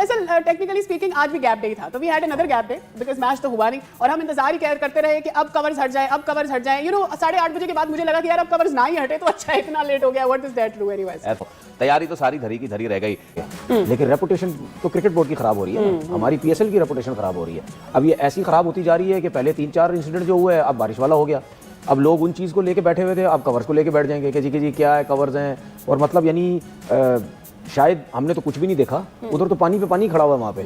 PSL technically speaking आज भी gap day था, तो we had another gap day because match तो हुआ नहीं और हम इंतजार ही करते रहे कि अब कवर्स हट जाए, अब कवर्स हट जाए। 8:30 बजे के बाद मुझे लगा कि यार अब कवर्स ना ही हटे तो अच्छा, इतना लेट हो गया। What is that true anyways? तैयारी तो सारी धरी की धरी रह गई, लेकिन रेपुटेशन तो क्रिकेट बोर्ड की खराब हो रही है ना, हमारी पीएसएल की रेपुटेशन खराब हो रही है। अब ये ऐसी खराब होती जा रही है कि पहले 3-4 इंसिडेंट जो हुए अब बारिश वाला हो गया, अब लोग उन चीज़ को लेके बैठे हुए थे, अब कवर्स को लेके बैठ जाएंगे कि जी क्या है, कवर्स हैं। और मतलब यानी शायद हमने तो कुछ भी नहीं देखा, उधर तो पानी पे पानी खड़ा हुआ है वहाँ पे।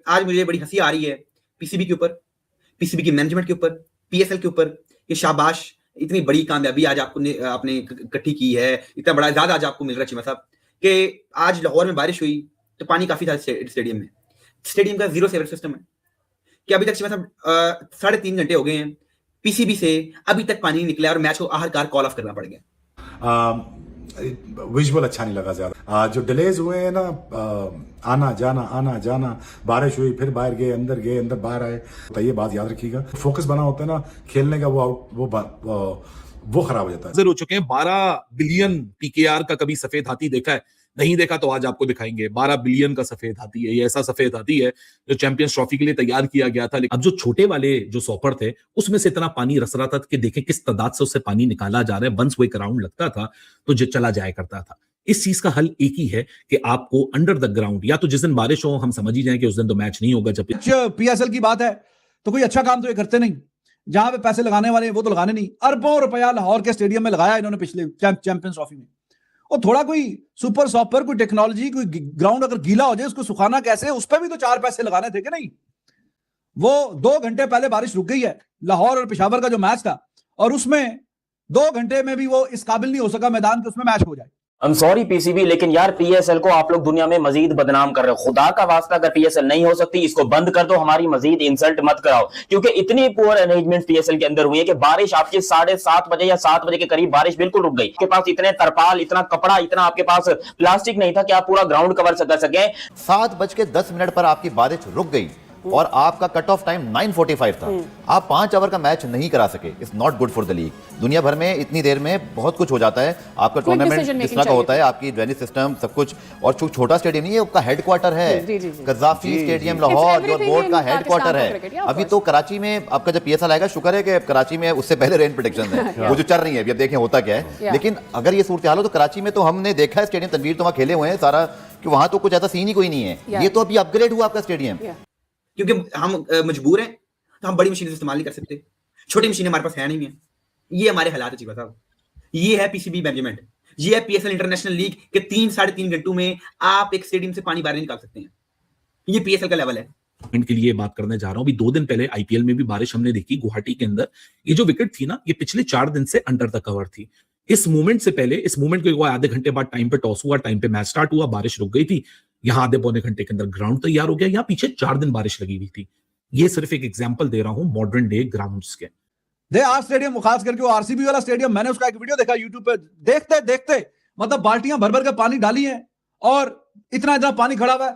आज मुझे बड़ी हंसी आ रही है पीसीबी के ऊपर, पीसीबी की मैनेजमेंट के ऊपर, पीएसएल के ऊपर कि शाबाश, इतनी बड़ी कामयाबी आज आपने इकट्ठी की है, इतना बड़ा एजाज आज आपको मिल रहा है चीमा साहब कि आज लाहौर में बारिश हुई तो पानी काफी था स्टेडियम में। स्टेडियम का 0 सेवर सिस्टम है कि अभी तक चीमा साहब 3.5 घंटे हो गए हैं, पीसीबी से अभी तक पानी नहीं निकला और मैच को आखिरकार कॉल ऑफ करना पड़ गया। विजुअल अच्छा नहीं लगा ज्यादा। जो डिलेज हुए हैं ना, आना जाना, बारिश हुई फिर बाहर गए अंदर बाहर आए, तो ये बात याद रखिएगा, फोकस बना होता है ना खेलने का, वो खराब हो जाता है। हो चुके हैं 12 बिलियन पीकेआर का कभी सफेद हाथी देखा है? नहीं देखा तो आज आपको दिखाएंगे। 12 बिलियन का सफेद हाथी है, ये ऐसा सफेद हाथी है जो चैंपियंस ट्रॉफी के लिए तैयार किया गया था। लेकिन अब जो छोटे वाले जो सॉपर थे उसमें से इतना पानी रस रहा था कि देखें किस तादाद से उससे पानी निकाला जा रहा है। वंस वो एक राउंड लगता था तो जो चला जाया करता था। इस चीज का हल एक ही है कि आपको अंडर द ग्राउंड, या तो जिस दिन बारिश हो हम समझ ही जाएं कि उस दिन तो मैच नहीं होगा। जब पीएसएल की बात है तो कोई अच्छा काम तो ये करते नहीं, जहां पे पैसे लगाने वाले हैं वो तो लगाने नहीं। अरबों रुपया लाहौर के स्टेडियम में लगाया इन्होंने पिछले चैंपियंस ट्रॉफी में, और थोड़ा कोई सुपर सॉपर, कोई टेक्नोलॉजी, कोई ग्राउंड अगर गीला हो जाए उसको सुखाना कैसे, उस पर भी तो 4 पैसे लगाने थे कि नहीं। वो 2 घंटे पहले बारिश रुक गई है, लाहौर और पेशावर का जो मैच था, और उसमें 2 घंटे में भी वो इस काबिल नहीं हो सका मैदान के उसमें मैच हो जाए। I'm sorry पीसीबी, लेकिन यार पीएसएल को आप लोग दुनिया में मजीद बदनाम कर रहे हो। खुदा का वास्ता, अगर पीएसएल नहीं हो सकती इसको बंद कर दो, हमारी मजीद इंसल्ट मत कराओ, क्योंकि इतनी पुअर अरेंजमेंट पीएसएल के अंदर हुई है कि बारिश आपके 7:30 बजे या 7 बजे के करीब बारिश बिल्कुल रुक गई। आपके पास इतने तरपाल, इतना कपड़ा, इतना आपके पास प्लास्टिक नहीं था कि आप पूरा ग्राउंड कवर कर सके। 7:10 पर आपकी बारिश रुक गई और आपका कट ऑफ टाइम 9:45 था, आप 5 ओवर का मैच नहीं करा सके। It's not good for the league. दुनिया भर में इतनी देर में बहुत कुछ हो जाता है, आपका टूर्नामेंट जिस तरह का होता है, आपकी ड्रेनेज सिस्टम सब कुछ, और छोटा स्टेडियम नहीं है, आपका हेडक्वार्टर है कज़ाफी स्टेडियम लाहौर, जो बोर्ड का हेडक्वार्टर है। अभी तो कराची में आपका जब पीएसएल आएगा, शुक्र है कि कराची में उससे पहले रेन प्रेडिक्शन है वो जो चल रही है, अभी अब देखें होता क्या है। लेकिन अगर ये सूरत हाल हो तो कराची में तो हमने देखा है स्टेडियम, तनवीर तो वहाँ खेले हुए हैं सारा, कि वहां तो कुछ ऐसा सीन ही कोई नहीं है। ये तो अभी अपग्रेड हुआ आपका स्टेडियम, क्योंकि हम मजबूर हैं तो हम बड़ी मशीनें इस्तेमाल नहीं कर सकते, छोटी मशीनें हमारे पास है नहीं है। ये हमारे हालात है चीमा साहब, ये है पीसीबी मैनेजमेंट, ये है पीएसएल इंटरनेशनल लीग के 3-3.5 घंटों में आप एक स्टेडियम से पानी बाहर नहीं निकाल सकते हैं। ये पीएसएल का लेवल है। इनके लिए बात करने जा रहा हूं। अभी 2 दिन पहले आईपीएल में भी बारिश हमने देखी गुवाहाटी के अंदर। ये जो विकेट थी ना, ये पिछले 4 दिन से अंडर द कवर थी। इस मूवमेंट से पहले, इस मूवमेंट के आधे घंटे बाद टाइम पे टॉस हुआ, टाइम पे मैच स्टार्ट हुआ, बारिश रुक गई थी। यहाँ आधे पौने घंटे के अंदर ग्राउंड तैयार हो गया। यहाँ पीछे 4 दिन बारिश लगी हुई थी। ये सिर्फ एक एग्जांपल दे रहा हूं मॉडर्न डे ग्राउंड्स के। आर स्टेडियम, खास करके वो आरसीबी वाला स्टेडियम, मैंने उसका एक वीडियो देखा यूट्यूब पे, देखते देखते मतलब बाल्टियां भर भर के पानी डाली हैं और इतना पानी खड़ा हुआ है।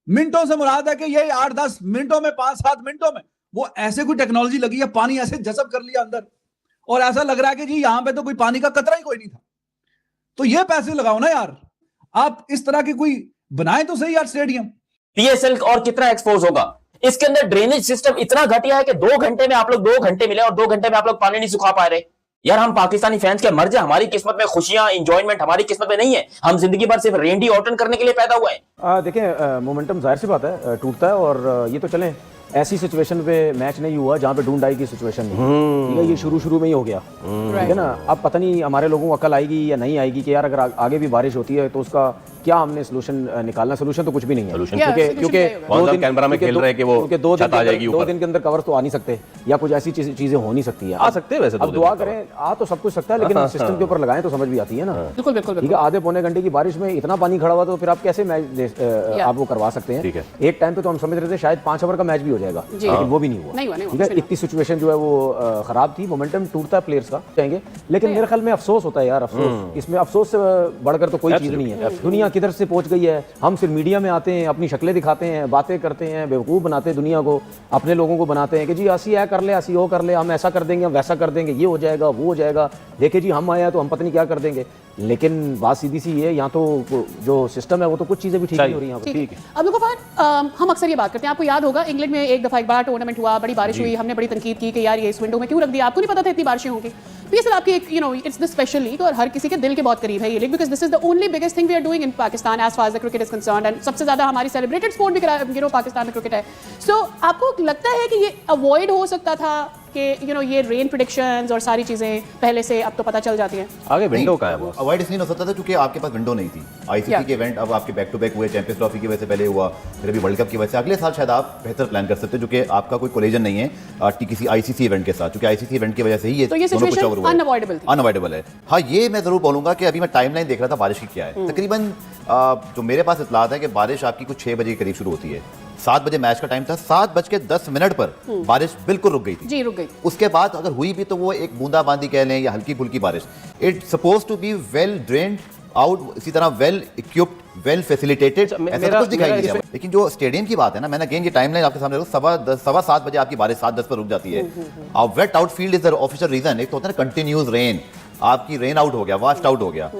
मिनटों से मुराद है कि ये 8-10 मिनटों में, 5-7 मिनटों में वो ऐसे कोई टेक्नोलॉजी लगी है, पानी ऐसे जज़ब कर लिया अंदर, और ऐसा लग रहा है कि जी यहां पे तो कोई पानी का कतरा ही कोई नहीं था। तो ये पैसे लगाओ ना यार, आप इस तरह की कोई बनाए तो सही यार स्टेडियम। पीएसएल और कितना एक्सपोज होगा, इसके अंदर ड्रेनेज सिस्टम इतना घटिया है कि 2 घंटे में आप लोग 2 घंटे मिले और 2 घंटे में आप लोग पानी नहीं सुखा पा रहे। यार हम पाकिस्तानी फैंस के मर जाए, हमारी किस्मत में खुशियां, एंजॉयमेंट हमारी किस्मत में नहीं है। हम जिंदगी भर सिर्फ रेंडी ऑटन करने के लिए पैदा हुए हैं। देखिए मोमेंटम जाहिर सी बात है टूटता है, और ये तो चलें ऐसी सिचुएशन पे मैच नहीं हुआ जहाँ पे ढूंढ आई की सिचुएशन नहीं, ठीक है, ये शुरू में ही हो गया, ठीक है ना। अब पता नहीं हमारे लोगों को अकल आएगी या नहीं आएगी कि यार अगर आगे भी बारिश होती है तो उसका क्या हमने सोल्यूशन निकालना। सोल्यूशन तो कुछ भी नहीं है, क्योंकि कैमरा में खेल रहे हैं कि वो 2 दिन के अंदर कवर तो आ नहीं सकते, या कुछ ऐसी चीजें हो नहीं सकती है। आ सकते हैं वैसे, अब दुआ करें, आ तो सब कुछ सकता है, लेकिन सिस्टम के ऊपर लगाएं तो समझ भी आती है ना। बिल्कुल बिल्कुल ठीक है, आधे पौने घंटे की बारिश में इतना पानी खड़ा हुआ तो फिर आप कैसे मैच आप वो करवा सकते हैं। एक टाइम पे तो हम समझ रहे थे शायद 5 ओवर का मैच भी हो जाएगा, लेकिन वो भी नहीं हुआ। ठीक है, इतनी सिचुएशन जो है वो खराब थी, मोमेंटम टूटता है प्लेयर्स का, चाहेंगे, लेकिन मेरे ख्याल में अफसोस होता है यार, अफसोस। इसमें अफसोस से बढ़कर तो कोई चीज नहीं है। दुनिया किधर से पहुंच गई है, हम सिर्फ मीडिया में आते हैं, अपनी शक्लें दिखाते हैं, बातें करते हैं, बेवकूफ़ बनाते हैं दुनिया को, अपने लोगों को बनाते हैं कि जी असी ऐ कर ले, असी वो कर ले, हम ऐसा कर देंगे, हम वैसा कर देंगे, ये हो जाएगा, वो हो जाएगा, देखे जी हम आए हैं तो हम पता नहीं क्या कर देंगे। लेकिन बात सीधी सी है, यहाँ तो जो सिस्टम है वो तो कुछ चीज़ें भी ठीक नहीं हो रही यहाँ पर। ठीक है। अब देखो फार, हम अक्सर ये बात करते हैं, आपको याद होगा इंग्लैंड में एक दफा एक बड़ा टूर्नामेंट हुआ, बड़ी बारिश हुई, हमने बड़ी तनकीद की कि यार ये इस विंडो में क्यों रख दिया, आपको नहीं पता था इतनी बारिशें होंगी। पीएसएल आपकी एक इट्स द स्पेशल लीग और हर किसी के दिल के बहुत करीब है ये league, because this is the only biggest thing we are doing in Pakistan as far as the cricket is concerned, and सबसे ज्यादा हमारी सेलिब्रेटेड स्पोर्ट भी पाकिस्तान में क्रिकेट है। सो आपको लगता है कि ये अवॉइड हो सकता था कि ये रेन प्रेडिक्शंस और सारी चीजें पहले से अब तो पता चल जाती हैं? आगे विंडो का है वो अवॉइड इसलिए हो सकता था क्योंकि आपके पास विंडो नहीं थी। आईसीसी के इवेंट अब आपके बैक टू बैक हुए, चैंपियंस ट्रॉफी की वजह से पहले हुआ, फिर अभी वर्ल्ड कप की वजह से अगले साल शायद आप बेहतर प्लान कर सकते हो, जो कि आपका कोई कोलिजन नहीं है किसी आईसीसी इवेंट के साथ, क्योंकि आईसीसी इवेंट की वजह से ही ये सिचुएशन अनअवॉइडेबल है। हाँ, ये मैं जरूर बोलूंगा कि अभी मैं टाइमलाइन देख रहा था बारिश की क्या है, तकरीबन जो मेरे पास इतलात है कि बारिश आपकी कुछ 6 बजे के करीब शुरू होती है, 7 बजे मैच का टाइम था, 7:10 पर बारिश बिल्कुल रुक गई थी। जी रुक गई। उसके बाद अगर हुई भी तो वो एक बूंदाबांदी कह लें या हल्की फुल्की बारिश। It suppose to be well drained out, इसी तरह वेल इक्विप्ड, वेल फैसिलिटेटेड, ऐसा कुछ दिखाई नहीं दिया। लेकिन जो स्टेडियम की बात है ना, मैंने अगेन ये टाइमलाइन आपके सामने रखा, 7:15 बजे आपकी बारिश 7:10 पर रुक जाती है। अब wet outfield is the official reason. एक तो होता है ना कंटिन्यूस रेन, आपकी रेन आउट हो गया, वास्ट आउट हो गया।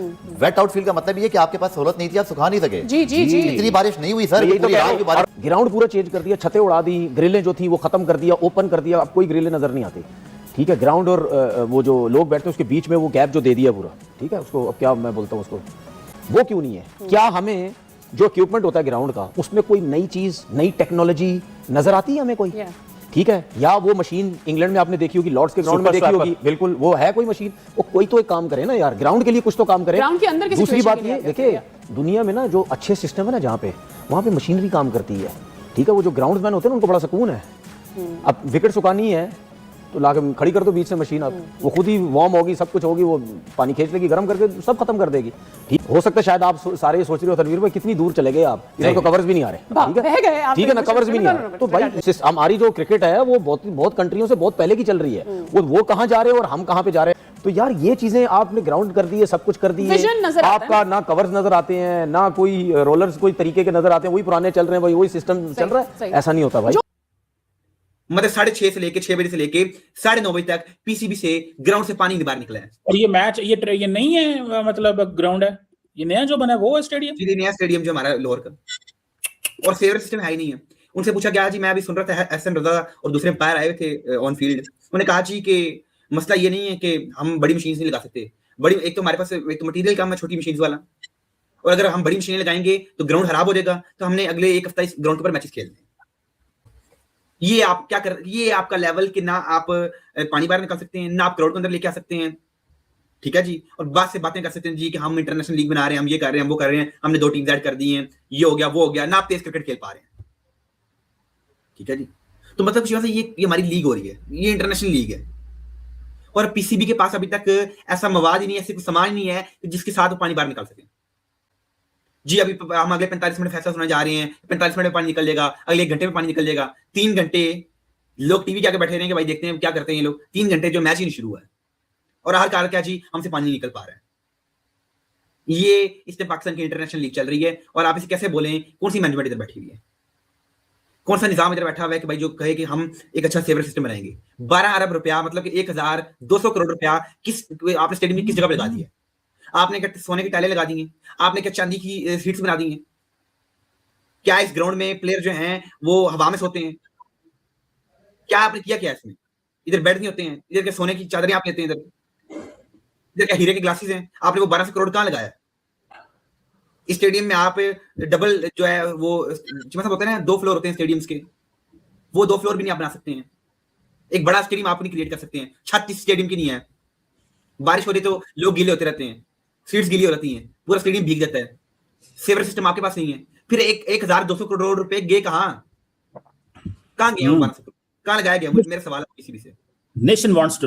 वेट आउटफील्ड का मतलब ये कि आपके पास सहूलत नहीं थी, आप सुखा नहीं सके। जी जी जी, इतनी बारिश नहीं हुई सर, ग्राउंड पूरा चेंज कर दिया, छतें उड़ा दी, ग्रिलें जो थी वो खत्म कर दिया, ओपन कर दिया, अब कोई ग्रिलें नजर नहीं आती। ठीक है, ग्राउंड और वो जो लोग बैठते हैं उसके बीच में वो गैप जो दे दिया पूरा, ठीक है, उसको अब क्या मैं बोलता हूँ उसको, वो क्यों नहीं है? क्या हमें जो इक्विपमेंट होता है ग्राउंड का उसमें कोई नई चीज, नई टेक्नोलॉजी नजर आती है हमें कोई? ठीक है, या वो मशीन इंग्लैंड में आपने देखी होगी, लॉर्ड्स के ग्राउंड में देखी होगी, बिल्कुल वो है कोई मशीन, वो कोई तो एक काम करे ना यार, ग्राउंड के लिए कुछ तो काम करे। ग्राउंड के अंदर की दूसरी बात ये देखिए, दुनिया में ना जो अच्छे सिस्टम है ना जहाँ पे, वहाँ पे मशीनरी काम करती है। ठीक है, वो जो ग्राउंडमैन होते हैं ना उनको बड़ा सुकून है। अब विकेट सुखानी है तो लाके खड़ी कर दो बीच से मशीन, अब वो खुद ही वार्म होगी, सब कुछ होगी, वो पानी खींच लेगी, गर्म करके सब खत्म कर देगी। ठीक हो सकता है शायद आप सारे ये सोच रहे हो तनवीर भाई कितनी दूर चले गए आप, इधर तो कवर्स भी नहीं आ रहे। ठीक है ना, कवर्स भी नहीं आ रहे, तो भाई हमारी जो क्रिकेट है वो बहुत कंट्रियों से बहुत पहले की चल रही है, वो कहाँ जा रहे हैं और हम कहाँ पे जा रहे हैं। तो यार ये चीजें आपने ग्राउंड कर दी है, सब कुछ कर दी है, आपका ना कवर्स नजर आते हैं, ना कोई रोलर्स कोई तरीके के नजर आते हैं, वही पुराने चल रहे हैं, वही सिस्टम चल रहा है, ऐसा नहीं होता भाई। मतलब 6:30 से लेके 6 बजे से लेके 9:30 बजे तक पीसीबी से ग्राउंड से पानी बाहर निकला है। और ये मैच ये नहीं है, मतलब ग्राउंड है, ये नया जो बना है वो है स्टेडियम, जी नया स्टेडियम जो हमारा लोअर का, और सेवर सिस्टम है ही नहीं है। उनसे पूछा गया जी, मैं अभी सुन रहा था एहसन रजा और दूसरे अंपायर आए थे ऑन फील्ड, उन्होंने कहा जी कि मसला ये नहीं है कि हम बड़ी मशीन नहीं लगा सकते, बड़ी एक तो हमारे पास एक तो मटीरियल कम है छोटी मशीन वाला, और अगर हम बड़ी मशीनें लगाएंगे तो ग्राउंड खराब हो जाएगा, तो हमने अगले 1 हफ्ता इस ग्राउंड पर मैचेस खेलने। ये आप क्या कर, ये आपका लेवल कि ना आप पानी बाहर निकाल सकते हैं, ना आप क्राउड के अंदर लेके आ सकते हैं। ठीक है जी, और बात से बातें कर सकते हैं जी कि हम इंटरनेशनल लीग बना रहे हैं, हम ये कर रहे हैं, हम वो कर रहे हैं, हमने 2 टीम्स ऐड कर दी हैं, ये हो गया वो हो गया, ना आप तेज क्रिकेट खेल पा रहे हैं। ठीक है जी, तो मतलब कुछ ये हमारी लीग हो रही है, ये इंटरनेशनल लीग है, और पीसीबी के पास अभी तक ऐसा मवाद ही नहीं है, ऐसी कुछ सामान नहीं है जिसके साथ वो पानी बाहर निकाल सके। जी अभी हम अगले 45 मिनट फैसला सुनने जा रहे हैं, 45 मिनट में पानी निकल जाएगा, अगले 1 घंटे में पानी निकल जाएगा, 3 घंटे लोग टीवी के आगे बैठे रहेंगे, भाई देखते हैं क्या करते हैं ये लोग, 3 घंटे जो मैच ही नहीं शुरू हुआ है, और हर कार क्या जी हमसे पानी नहीं निकल पा रहा है। ये इसमें पाकिस्तान की इंटरनेशनल लीग चल रही है, और आप इसे कैसे बोलें, कौन सी मैनेजमेंट इधर बैठी हुई है, कौन सा निजाम इधर बैठा हुआ है कि भाई जो कहे कि हम एक अच्छा सेवर सिस्टम बनाएंगे। 12 अरब रुपया मतलब कि 1200 करोड़ रुपया किस आपने स्टेडियम में किस जगह पर लगा दिया? आपने क्या सोने की टाइलें लगा दी हैं? आपने क्या चांदी की सीट्स बना दी हैं? क्या इस ग्राउंड में प्लेयर जो हैं वो हवा में सोते हैं? क्या आपने किया क्या इसमें? इधर बेड नहीं होते हैं, इधर के सोने की चादरें आप लेते हैं, इधर क्या हीरे के ग्लासेस हैं? आपने वो 1200 करोड़ कहाँ लगाया? इस स्टेडियम में आप डबल जो है वो मतलब होता है ना 2 फ्लोर होते हैं स्टेडियम्स के, वो 2 फ्लोर भी नहीं आप बना सकते हैं। एक बड़ा स्टेडियम आप नहीं क्रिएट कर सकते हैं, छत इस स्टेडियम की नहीं है। बारिश हो रही तो लोग गीले होते रहते हैं, सीट्स गीली हो रहती हैं, पूरा स्टेडियम भीग जाता है, सेवर सिस्टम आपके पास नहीं है। फिर 1200 करोड़ रुपए गए कहाँ गए? 1200 करोड़ कहाँ लगाया गया? मेरा सवाल है किसी भी से। Nation wants to